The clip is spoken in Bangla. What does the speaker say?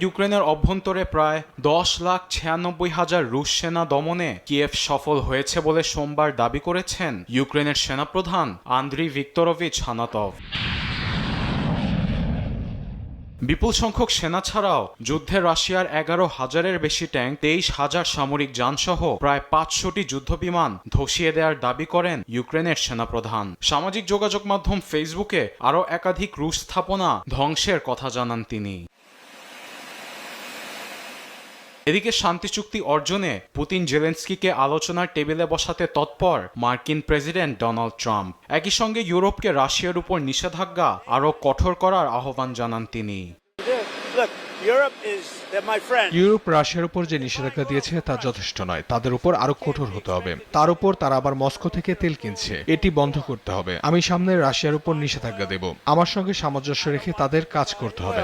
ইউক্রেনের অভ্যন্তরে প্রায় 10,96,000 রুশ সেনা দমনে কিয়েভ সফল হয়েছে বলে সোমবার দাবি করেছেন ইউক্রেনের সেনাপ্রধান আন্দ্রি ভিক্তরোভিচ হানাতভ। বিপুল সংখ্যক সেনা ছাড়াও যুদ্ধে রাশিয়ার 11,000-এর বেশি ট্যাঙ্ক, 23,000 সামরিক যানসহ প্রায় 500টি যুদ্ধবিমান ধসিয়ে দেওয়ার দাবি করেন ইউক্রেনের সেনাপ্রধান। সামাজিক যোগাযোগ মাধ্যম ফেসবুকে আরও একাধিক রুশ স্থাপনা ধ্বংসের কথা জানান তিনি। এদিকে শান্তি চুক্তি অর্জনে পুতিন জেলেনস্কিকে আলোচনার টেবিলে বসাতে তৎপর মার্কিন প্রেসিডেন্ট ডোনাল্ড ট্রাম্প। একই সঙ্গে ইউরোপকে রাশিয়ার উপর নিষেধাজ্ঞা আরও কঠোর করার আহ্বান জানান তিনি। ইউরোপ রাশিয়ার উপর যে নিষেধাজ্ঞা দিয়েছে তা যথেষ্ট নয়, তাদের উপর আরো কঠোর হতে হবে। তার উপর তারা আবার মস্কো থেকে তেল কিনছে, এটি বন্ধ করতে হবে। আমি সামনে রাশিয়ার উপর নিষেধাজ্ঞা দেব, আমার সঙ্গে সামঞ্জস্য রেখে তাদের কাজ করতে হবে।